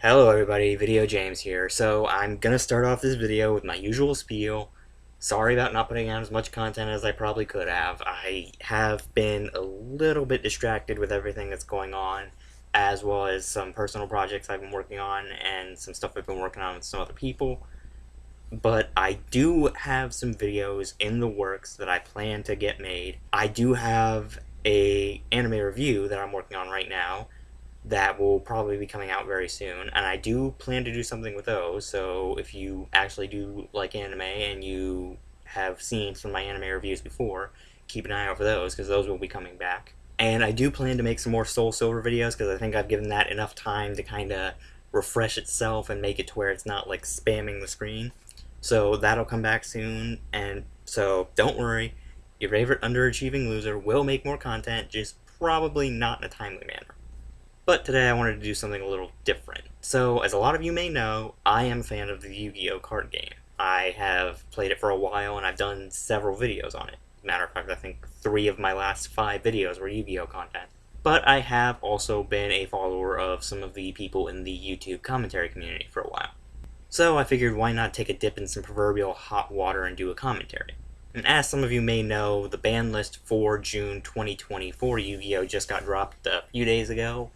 Hello everybody, VideoJames here. So I'm gonna start off this video with my usual spiel. Sorry about not putting out as much content as I probably could have. I have been a little bit distracted with everything that's going on, as well as some personal projects I've been working on and some stuff I've been working on with some other people. But I do have some videos in the works that I plan to get made. I do have an anime review that I'm working on right now that will probably be coming out very soon, and I do plan to do something with those. So if you actually do like anime and you have seen some of my anime reviews before, keep an eye out for those, because those will be coming back. And I do plan to make some more Soul Silver videos, because I think I've given that enough time to kind of refresh itself and make it to where it's not like spamming the screen. So that'll come back soon, and so don't worry, your favorite underachieving loser will make more content, just probably not in a timely manner. But today I wanted to do something a little different. So, as a lot of you may know, I am a fan of the Yu-Gi-Oh card game. I have played it for a while and I've done several videos on it. Matter of fact, I think 3 of my last 5 videos were Yu-Gi-Oh content. But I have also been a follower of some of the people in the YouTube commentary community for a while. So I figured, why not take a dip in some proverbial hot water and do a commentary. And as some of you may know, the ban list for June 2024 Yu-Gi-Oh just got dropped a few days ago.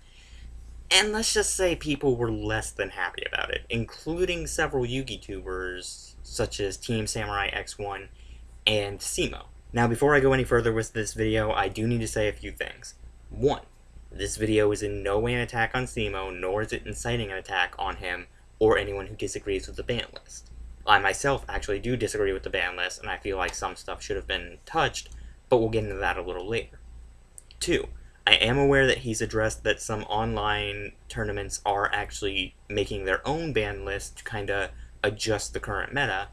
And let's just say people were less than happy about it, including several Yu-Gi-Tubers such as Team Samurai X1 and Cimoo. Now, before I go any further with this video, I do need to say a few things. 1. This video is in no way an attack on Cimoo, nor is it inciting an attack on him or anyone who disagrees with the ban list. I myself actually do disagree with the ban list, and I feel like some stuff should have been touched, but we'll get into that a little later. 2. I am aware that he's addressed that some online tournaments are actually making their own ban list to kind of adjust the current meta,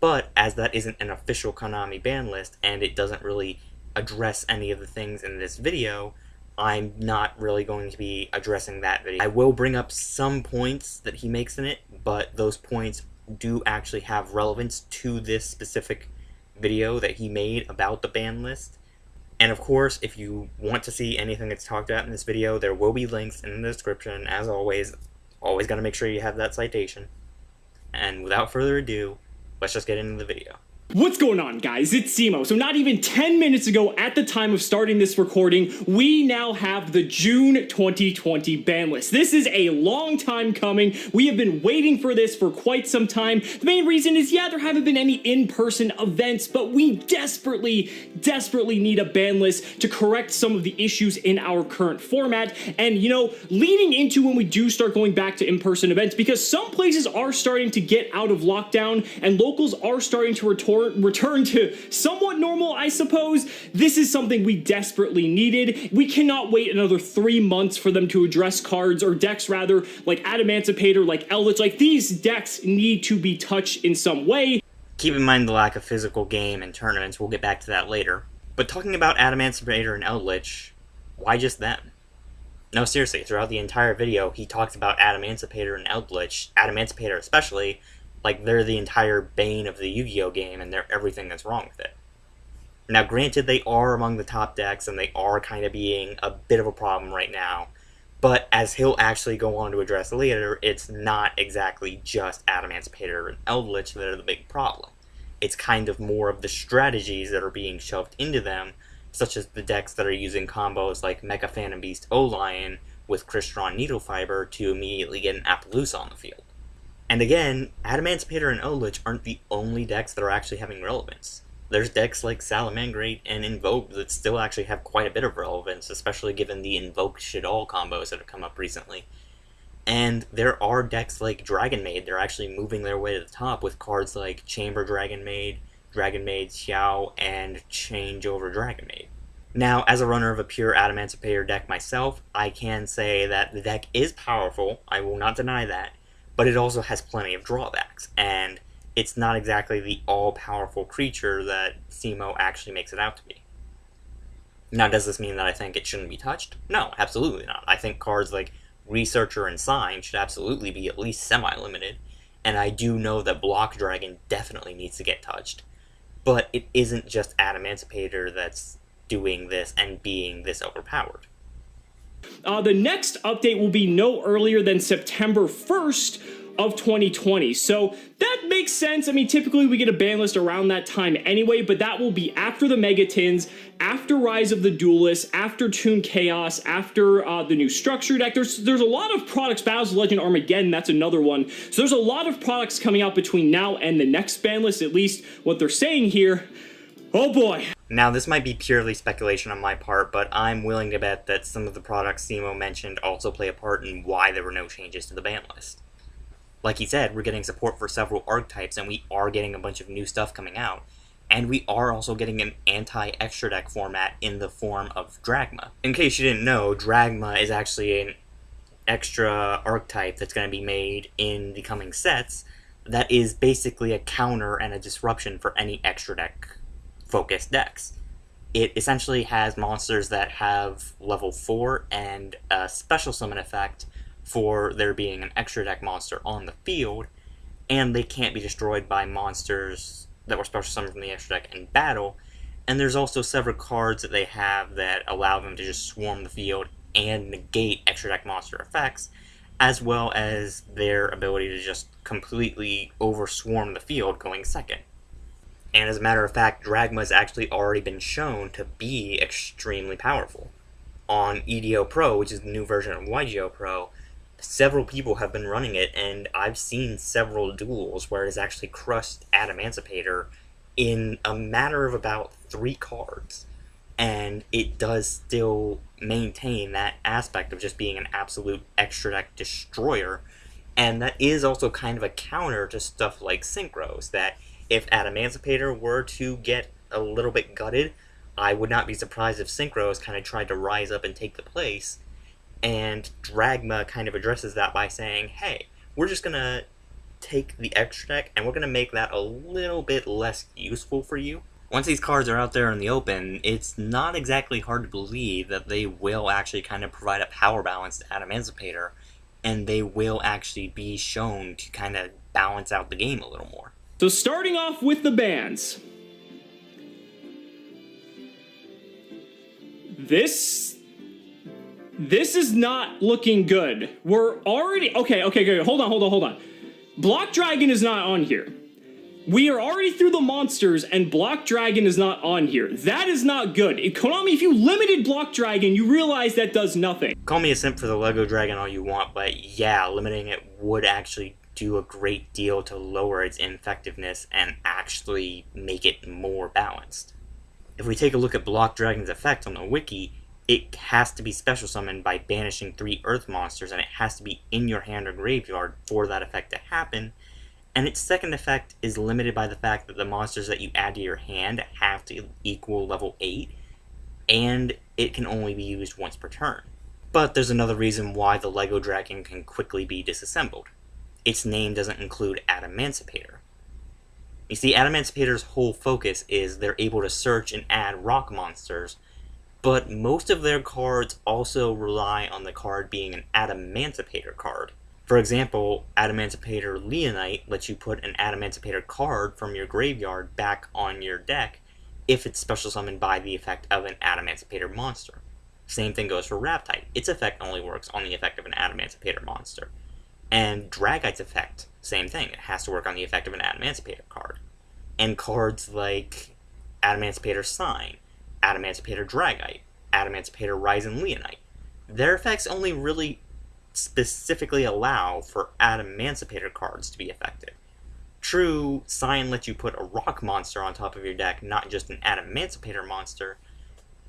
but as that isn't an official Konami ban list and it doesn't really address any of the things in this video, I'm not really going to be addressing that video. I will bring up some points that he makes in it, but those points do actually have relevance to this specific video that he made about the ban list. And of course, if you want to see anything that's talked about in this video, there will be links in the description. As always got to make sure you have that citation. And without further ado, let's just get into the video. What's going on, guys? It's Cimoo. So not even 10 minutes ago, at the time of starting this recording, we now have the June 2020 ban list. This is a long time coming. We have been waiting for this for quite some time. The main reason is, yeah, there haven't been any in-person events, but we desperately need a ban list to correct some of the issues in our current format. And, you know, leading into when we do start going back to in-person events, because some places are starting to get out of lockdown and locals are starting to return to somewhat normal, I suppose. This is something we desperately needed. We cannot wait another 3 months for them to address cards, or decks rather, like Adamancipator, like Eldritch. Like, these decks need to be touched in some way. Keep in mind the lack of physical game and tournaments, we'll get back to that later. But talking about Adamancipator and Eldritch, why just them? No, seriously, throughout the entire video, he talks about Adamancipator and Eldritch, Adamancipator especially, like they're the entire bane of the Yu-Gi-Oh game and they're everything that's wrong with it. Now, granted, they are among the top decks and they are kind of being a bit of a problem right now, but as he'll actually go on to address later, it's not exactly just Adamancipator and Eldritch that are the big problem. It's kind of more of the strategies that are being shoved into them, such as the decks that are using combos like Mecha Phantom Beast O-Lion with Crystron Needle Fiber to immediately get an Appaloosa on the field. And again, Adamancipator and Eldritch aren't the only decks that are actually having relevance. There's decks like Salamangreat and Invoke that still actually have quite a bit of relevance, especially given the Invoke Shaddoll combos that have come up recently. And there are decks like Dragon Maid that are actually moving their way to the top with cards like Chamber Dragon Maid Xiao, and Changeover Dragon Maid. Now, as a runner of a pure Adamancipator deck myself, I can say that the deck is powerful, I will not deny that, but it also has plenty of drawbacks, and it's not exactly the all-powerful creature that Cimoo actually makes it out to be. Now, does this mean that I think it shouldn't be touched? No, absolutely not. I think cards like Researcher and Sign should absolutely be at least semi-limited, and I do know that Block Dragon definitely needs to get touched, but it isn't just Adamancipator that's doing this and being this overpowered. The next update will be no earlier than September 1st of 2020. So that makes sense. I mean, typically we get a ban list around that time anyway, but that will be after the Megatins, after Rise of the Duelists, after Toon Chaos, after the new Structure deck. There's a lot of products. Battles of Legend Armageddon, that's another one. So there's a lot of products coming out between now and the next ban list, at least what they're saying here. Oh boy. Now, this might be purely speculation on my part, but I'm willing to bet that some of the products Cimoo mentioned also play a part in why there were no changes to the ban list. Like he said, we're getting support for several archetypes, and we are getting a bunch of new stuff coming out. And we are also getting an anti-extra deck format in the form of Dragma. In case you didn't know, Dragma is actually an extra archetype that's going to be made in the coming sets that is basically a counter and a disruption for any extra deck focused decks. It essentially has monsters that have level 4 and a special summon effect for there being an extra deck monster on the field, and they can't be destroyed by monsters that were special summoned from the extra deck in battle. And there's also several cards that they have that allow them to just swarm the field and negate extra deck monster effects, as well as their ability to just completely over-swarm the field going second. And as a matter of fact, Dragma has actually already been shown to be extremely powerful. On EDO Pro, which is the new version of YGO Pro, several people have been running it, and I've seen several duels where it has actually crushed Adamantipator in a matter of about 3 cards. And it does still maintain that aspect of just being an absolute extra deck destroyer, and that is also kind of a counter to stuff like Synchros, that if Adamantipator were to get a little bit gutted, I would not be surprised if Synchros kind of tried to rise up and take the place. And Dragma kind of addresses that by saying, hey, we're just going to take the extra deck and we're going to make that a little bit less useful for you. Once these cards are out there in the open, it's not exactly hard to believe that they will actually kind of provide a power balance to Adamantipator, and they will actually be shown to kind of balance out the game a little more. So starting off with the bans. This is not looking good. We're already... Okay, hold on. Block Dragon is not on here. We are already through the monsters, and Block Dragon is not on here. That is not good. Konami, if you limited Block Dragon, you realize that does nothing. Call me a simp for the Lego Dragon all you want, but yeah, limiting it would actually do a great deal to lower its ineffectiveness and actually make it more balanced. If we take a look at Block Dragon's effect on the wiki, it has to be special summoned by banishing 3 earth monsters, and it has to be in your hand or graveyard for that effect to happen. And its second effect is limited by the fact that the monsters that you add to your hand have to equal level 8, and it can only be used once per turn. But there's another reason why the Lego Dragon can quickly be disassembled. Its name doesn't include Adamantipator. You see, Adamantipator's whole focus is they're able to search and add rock monsters, but most of their cards also rely on the card being an Adamantipator card. For example, Adamantipator Leonite lets you put an Adamantipator card from your graveyard back on your deck if it's special summoned by the effect of an Adamantipator monster. Same thing goes for Raptite. Its effect only works on the effect of an Adamantipator monster. And Dragite's effect, same thing. It has to work on the effect of an Adamantipator card. And cards like Adamantipator Sign, Adamantipator Dragite, Adamantipator Ryzen Leonite, their effects only really specifically allow for Adamantipator cards to be effective. True, Sign lets you put a rock monster on top of your deck, not just an Adamantipator monster,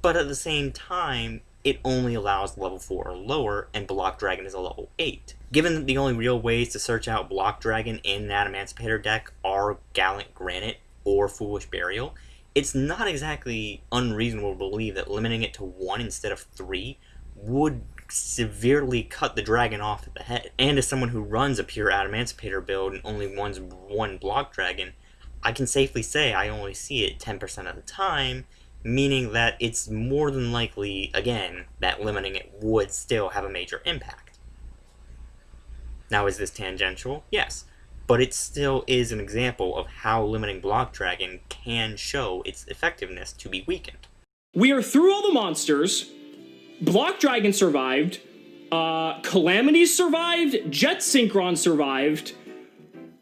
but at the same time, it only allows level 4 or lower, and Block Dragon is a level 8. Given that the only real ways to search out Block Dragon in an Adamantipator deck are Gallant Granite or Foolish Burial, it's not exactly unreasonable to believe that limiting it to 1 instead of 3 would severely cut the dragon off at the head. And as someone who runs a pure Adamantipator build and only runs 1 Block Dragon, I can safely say I only see it 10% of the time, meaning that it's more than likely, again, that limiting it would still have a major impact. Now, is this tangential? Yes. But it still is an example of how limiting Block Dragon can show its effectiveness to be weakened. We are through all the monsters. Block Dragon survived. Calamities survived. Jet Synchron survived.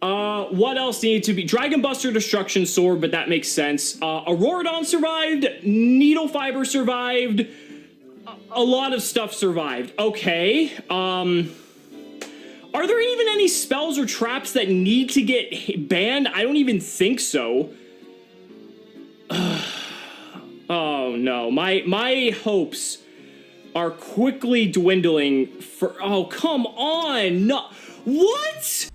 What else needed to be? Dragon Buster Destruction Sword, but that makes sense. Auroradon survived. Needle Fiber survived. A lot of stuff survived. Okay. Are there even any spells or traps that need to get banned? I don't even think so. Oh no, my hopes are quickly dwindling for— oh, come on! No, what?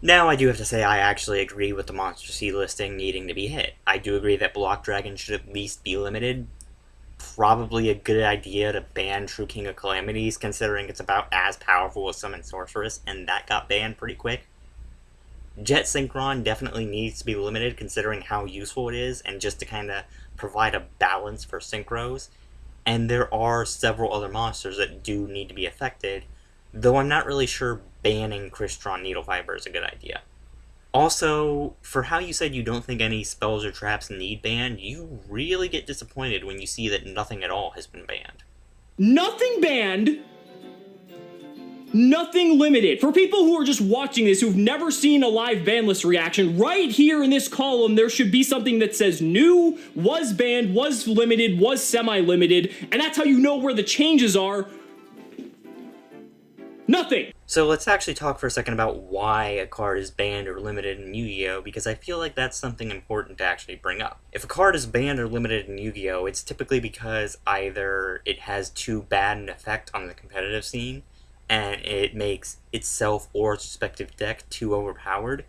Now, I do have to say I actually agree with the Monster Seed listing needing to be hit. I do agree that Block Dragon should at least be limited. Probably a good idea to ban True King of Calamities, considering it's about as powerful as Summon Sorceress, and that got banned pretty quick. Jet Synchron definitely needs to be limited, considering how useful it is, and just to kind of provide a balance for Synchros. And there are several other monsters that do need to be affected, though I'm not really sure banning Crystron Needle Fiber is a good idea. Also, for how you said you don't think any spells or traps need banned, you really get disappointed when you see that nothing at all has been banned. Nothing banned, nothing limited. For people who are just watching this, who've never seen a live ban list reaction, right here in this column, there should be something that says new, was banned, was limited, was semi-limited, and that's how you know where the changes are. Nothing. So let's actually talk for a second about why a card is banned or limited in Yu-Gi-Oh! Because I feel like that's something important to actually bring up. If a card is banned or limited in Yu-Gi-Oh! It's typically because either it has too bad an effect on the competitive scene, and it makes itself or its respective deck too overpowered,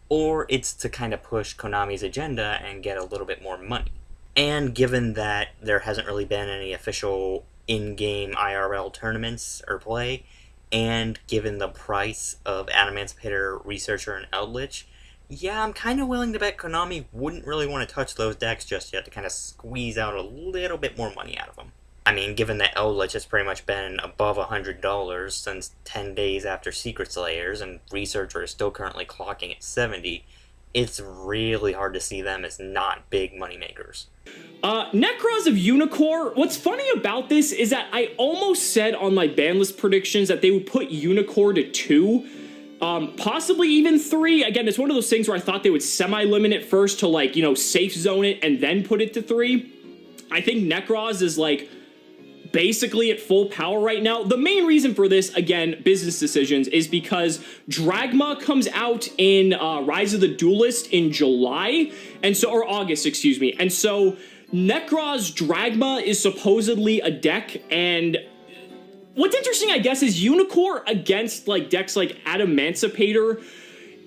or it's to kind of push Konami's agenda and get a little bit more money. And given that there hasn't really been any official in-game IRL tournaments or play, and given the price of Adamantipator, Researcher, and Eldritch, yeah, I'm kind of willing to bet Konami wouldn't really want to touch those decks just yet to kind of squeeze out a little bit more money out of them. I mean, given that Eldritch has pretty much been above $100 since 10 days after Secret Slayers, and Researcher is still currently clocking at 70, it's really hard to see them as not big moneymakers. Necros of Unicorn, what's funny about this is that I almost said on my ban list predictions that they would put Unicorn to 2, possibly even 3. Again, it's one of those things where I thought they would semi-limit it first to, like, you know, safe zone it and then put it to 3. I think Necros is, like, basically at full power right now. The main reason for this, again, business decisions, is because Dragma comes out in Rise of the Duelist in July, and so, or August, excuse me, and so Necros Dragma is supposedly a deck, and what's interesting, I guess, is Unicorn against, like, decks like Adamantipator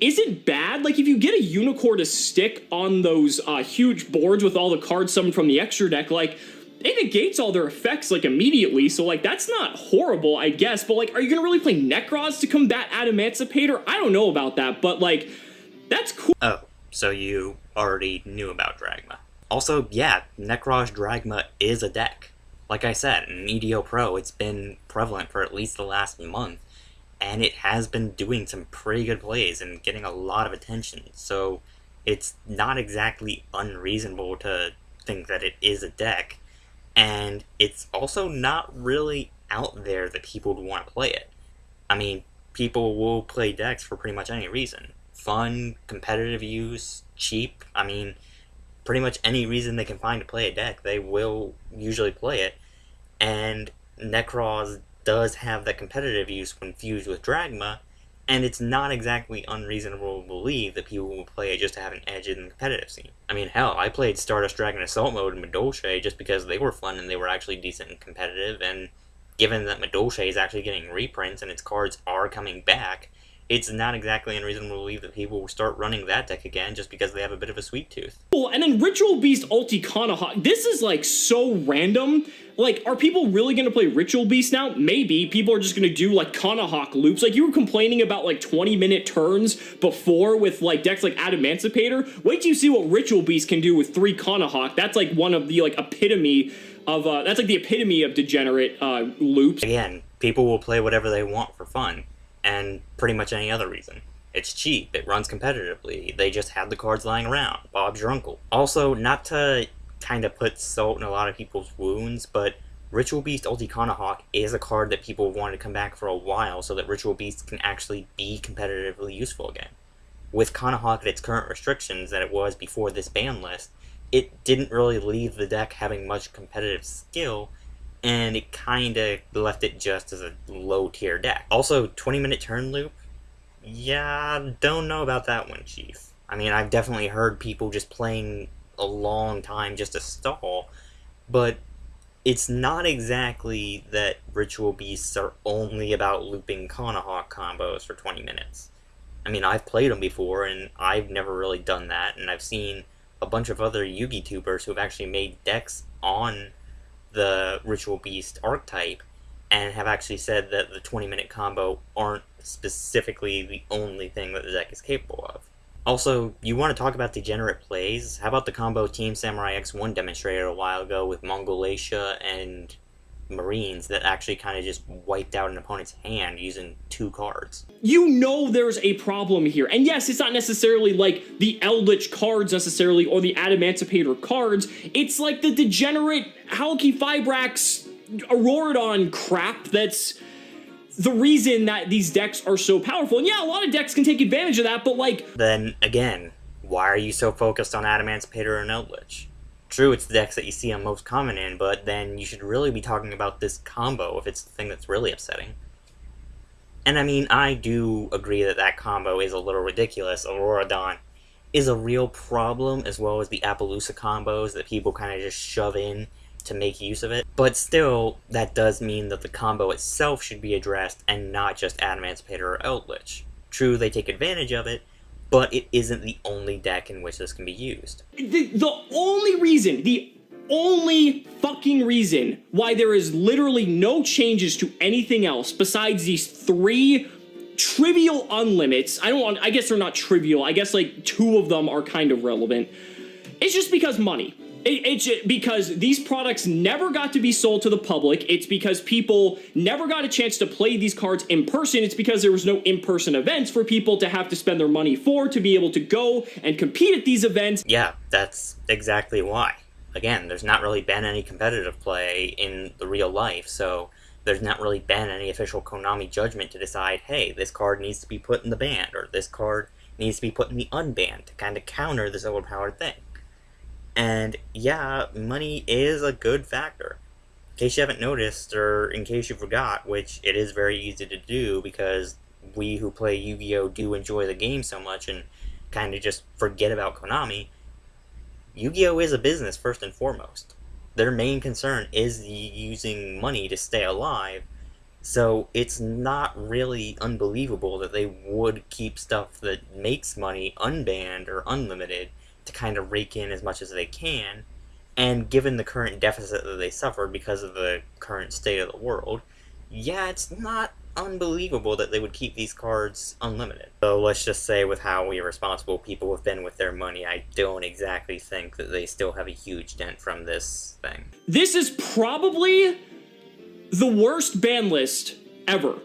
isn't bad. Like, if you get a Unicorn to stick on those huge boards with all the cards summoned from the extra deck, like, it negates all their effects, like, immediately, so, like, that's not horrible, I guess, but, like, are you gonna really play Necros to combat Adamantipator? I don't know about that, but, like, that's cool. Oh, so you already knew about Dragma. Also, yeah, Necros Dragma is a deck. Like I said, in EDO Pro, it's been prevalent for at least the last month, and it has been doing some pretty good plays and getting a lot of attention, so it's not exactly unreasonable to think that it is a deck. And it's also not really out there that people would want to play it. I mean, people will play decks for pretty much any reason. Fun, competitive use, cheap. I mean, pretty much any reason they can find to play a deck, they will usually play it. And Necros does have that competitive use when fused with Dragma, and it's not exactly unreasonable to believe that people will play it just to have an edge in the competitive scene. I mean, hell, I played Stardust Dragon Assault Mode and Madolche just because they were fun and they were actually decent and competitive, and given that Madolche is actually getting reprints and its cards are coming back, it's not exactly unreasonable to believe that people will start running that deck again just because they have a bit of a sweet tooth. Cool, and then Ritual Beast Ulti Kanahawk. This is, like, so random. Like, are people really gonna play Ritual Beast now? Maybe. People are just gonna do, like, Kanahawk loops. Like, you were complaining about, like, 20-minute turns before with, like, decks like Adamantipator. Wait till you see what Ritual Beast can do with 3 Kanahawk. That's, like, one of the, like, epitome of, that's, like, the epitome of degenerate, loops. Again, people will play whatever they want for fun, and pretty much any other reason. It's cheap, it runs competitively, they just have the cards lying around. Bob's your uncle. Also, not to kind of put salt in a lot of people's wounds, but Ritual Beast Ulti Kanahawk is a card that people wanted to come back for a while so that Ritual Beast can actually be competitively useful again. With Kanahawk at its current restrictions that it was before this ban list, it didn't really leave the deck having much competitive skill, and it kinda left it just as a low-tier deck. Also, 20-minute turn loop? Yeah, don't know about that one, Chief. I mean, I've definitely heard people just playing a long time just to stall, but it's not exactly that Ritual Beasts are only about looping Kanahawk combos for 20 minutes. I mean, I've played them before, and I've never really done that, and I've seen a bunch of other Yugi tubers who have actually made decks on the Ritual Beast archetype, and have actually said that the 20-minute combo aren't specifically the only thing that the deck is capable of. Also, you want to talk about degenerate plays? How about the combo Team Samurai X1 demonstrated a while ago with Mongolatia and Marines that actually kind of just wiped out an opponent's hand using 2 cards? You know there's a problem here. And yes, it's not necessarily like the Eldritch cards necessarily, or the Adamancipator cards. It's like the degenerate Halki Fibrax Auroradon crap that's the reason that these decks are so powerful. And yeah, a lot of decks can take advantage of that, but like... Then, again, why are you so focused on Adamancipator and Eldritch? True, it's the decks that you see them most common in, but then you should really be talking about this combo if it's the thing that's really upsetting. And I mean, I do agree that that combo is a little ridiculous. Auroradon is a real problem, as well as the Appaloosa combos that people kind of just shove in to make use of it. But still, that does mean that the combo itself should be addressed and not just Adamancipator or Eldritch. True, they take advantage of it, but it isn't the only deck in which this can be used. The only fucking reason why there is literally no changes to anything else besides these 3 trivial unlimits, I guess they're not trivial, I guess like 2 of them are kind of relevant, it's just because money. It's because these products never got to be sold to the public. It's because people never got a chance to play these cards in person. It's because there was no in-person events for people to have to spend their money for, to be able to go and compete at these events. Yeah, that's exactly why. Again, there's not really been any competitive play in the real life, so there's not really been any official Konami judgment to decide, hey, this card needs to be put in the ban, or this card needs to be put in the unbanned to kind of counter this overpowered thing. And yeah, money is a good factor. In case you haven't noticed, or in case you forgot, which it is very easy to do because we who play Yu-Gi-Oh! Do enjoy the game so much and kind of just forget about Konami, Yu-Gi-Oh! Is a business first and foremost. Their main concern is using money to stay alive, so it's not really unbelievable that they would keep stuff that makes money unbanned or unlimited to kind of rake in as much as they can, and given the current deficit that they suffered because of the current state of the world, yeah, it's not unbelievable that they would keep these cards unlimited. So let's just say with how irresponsible people have been with their money, I don't exactly think that they still have a huge dent from this thing. This is probably the worst ban list ever.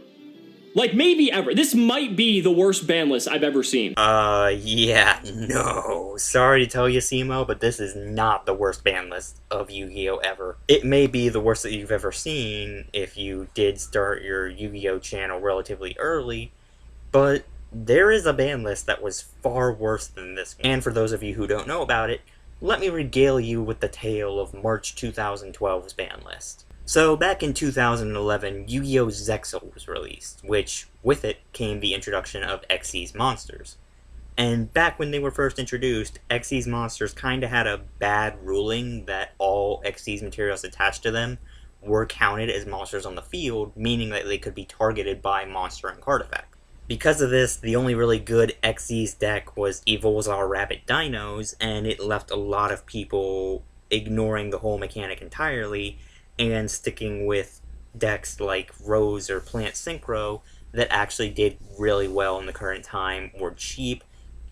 Like, maybe ever. This might be the worst ban list I've ever seen. Yeah, no. Sorry to tell you, Cimoo, but this is not the worst ban list of Yu-Gi-Oh! Ever. It may be the worst that you've ever seen if you did start your Yu-Gi-Oh! Channel relatively early, but there is a ban list that was far worse than this one. And for those of you who don't know about it, let me regale you with the tale of March 2012's ban list. So, back in 2011, Yu-Gi-Oh! Zexal was released, which, with it, came the introduction of Xyz monsters. And back when they were first introduced, Xyz monsters kinda had a bad ruling that all Xyz materials attached to them were counted as monsters on the field, meaning that they could be targeted by monster and card effect. Because of this, the only really good Xyz deck was Evolzar Rabbit Dinos, and it left a lot of people ignoring the whole mechanic entirely, and sticking with decks like Rose or Plant Synchro that actually did really well in the current time, were cheap,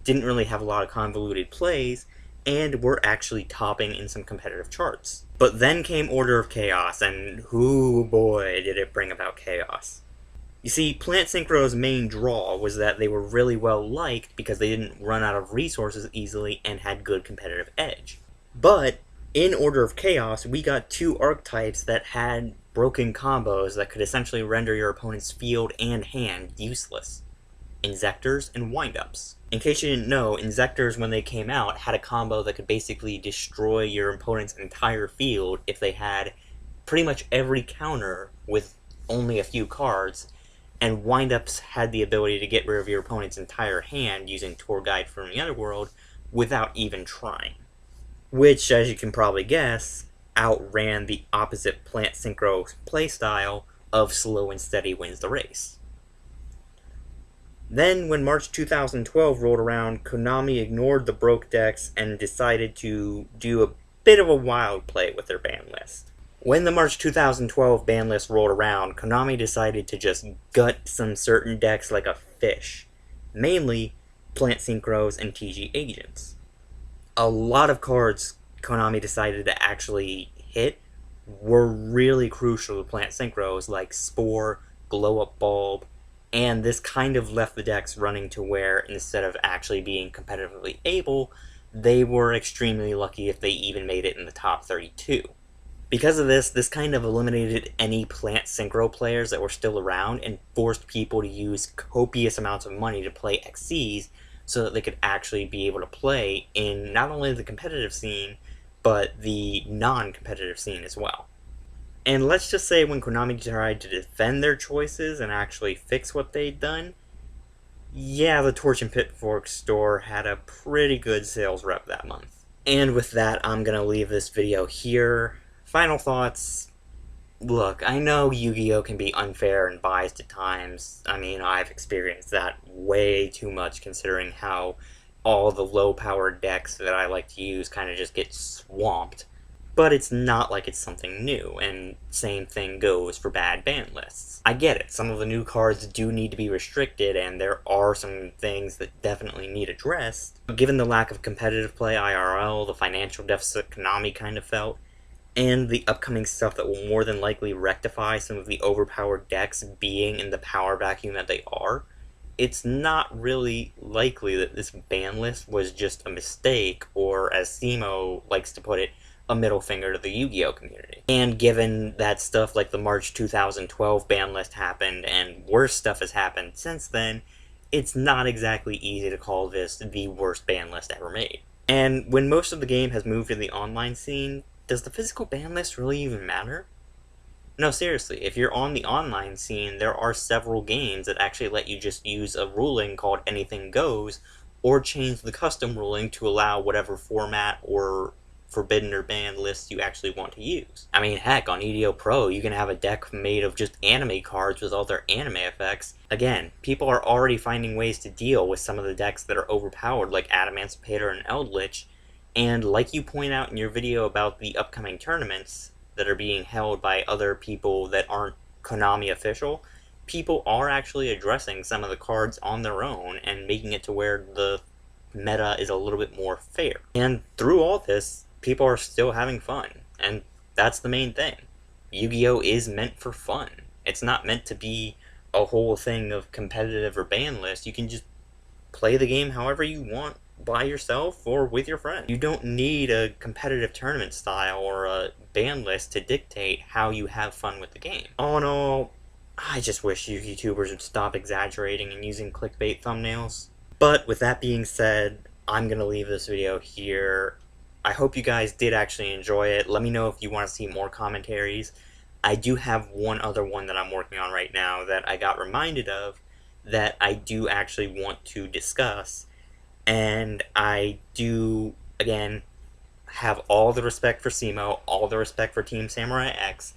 didn't really have a lot of convoluted plays, and were actually topping in some competitive charts. But then came Order of Chaos, and hoo boy did it bring about chaos. You see, Plant Synchro's main draw was that they were really well liked because they didn't run out of resources easily and had good competitive edge. But In Order of Chaos, we got two archetypes that had broken combos that could essentially render your opponent's field and hand useless. Inzectors and Windups. In case you didn't know, Inzectors, when they came out, had a combo that could basically destroy your opponent's entire field if they had pretty much every counter with only a few cards, and Windups had the ability to get rid of your opponent's entire hand using Tour Guide from the Underworld without even trying. Which, as you can probably guess, outran the opposite Plant Synchro playstyle of slow and steady wins the race. Then, when March 2012 rolled around, Konami ignored the broke decks and decided to do a bit of a wild play with their ban list. When the March 2012 ban list rolled around, Konami decided to just gut some certain decks like a fish, mainly Plant Synchros and TG Agents. A lot of cards Konami decided to actually hit were really crucial to Plant Synchros, like Spore, Glow Up Bulb, and this kind of left the decks running to where, instead of actually being competitively able, they were extremely lucky if they even made it in the top 32. Because of this, this kind of eliminated any Plant Synchro players that were still around and forced people to use copious amounts of money to play XCs so that they could actually be able to play in not only the competitive scene, but the non-competitive scene as well. And let's just say when Konami tried to defend their choices and actually fix what they'd done, yeah, the Torch and Pitchfork store had a pretty good sales rep that month. And with that, I'm gonna leave this video here. Final thoughts. Look, I know Yu-Gi-Oh! Can be unfair and biased at times. I mean, I've experienced that way too much considering how all the low-powered decks that I like to use kind of just get swamped. But it's not like it's something new, and same thing goes for bad ban lists. I get it, some of the new cards do need to be restricted, and there are some things that definitely need addressed. But given the lack of competitive play IRL, the financial deficit Konami kind of felt, and the upcoming stuff that will more than likely rectify some of the overpowered decks being in the power vacuum that they are, it's not really likely that this ban list was just a mistake, or as Cimoo likes to put it, a middle finger to the Yu-Gi-Oh! Community. And given that stuff like the March 2012 ban list happened, and worse stuff has happened since then, it's not exactly easy to call this the worst ban list ever made. And when most of the game has moved to the online scene, does the physical ban list really even matter? No, seriously, if you're on the online scene, there are several games that actually let you just use a ruling called Anything Goes, or change the custom ruling to allow whatever format or forbidden or banned lists you actually want to use. I mean, heck, on EDO Pro, you can have a deck made of just anime cards with all their anime effects. Again, people are already finding ways to deal with some of the decks that are overpowered, like Adamancipator and Eldritch, and like you point out in your video about the upcoming tournaments that are being held by other people that aren't Konami official, people are actually addressing some of the cards on their own and making it to where the meta is a little bit more fair. And through all this, people are still having fun, and that's the main thing. Yu-Gi-Oh! Is meant for fun. It's not meant to be a whole thing of competitive or ban list. You can just play the game however you want, by yourself or with your friends. You don't need a competitive tournament style or a ban list to dictate how you have fun with the game. All in all, I just wish you YouTubers would stop exaggerating and using clickbait thumbnails. But with that being said, I'm gonna leave this video here. I hope you guys did actually enjoy it. Let me know if you want to see more commentaries. I do have one other one that I'm working on right now that I got reminded of that I do actually want to discuss. And I do, again, have all the respect for Cimoo, all the respect for Team Samurai X,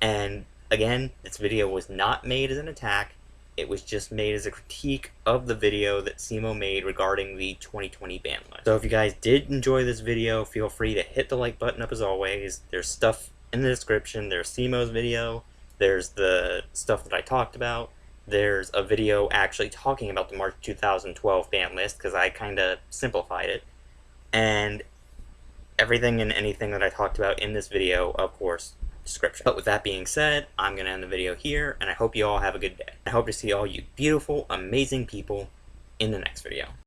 and again, this video was not made as an attack, it was just made as a critique of the video that Cimoo made regarding the 2020 ban list. So if you guys did enjoy this video, feel free to hit the like button up as always. There's stuff in the description, there's Cimoo's video, there's the stuff that I talked about, there's a video actually talking about the March 2012 ban list, because I kind of simplified it, and everything and anything that I talked about in this video, of course, description. But with that being said, I'm going to end the video here, and I hope you all have a good day. I hope to see all you beautiful, amazing people in the next video.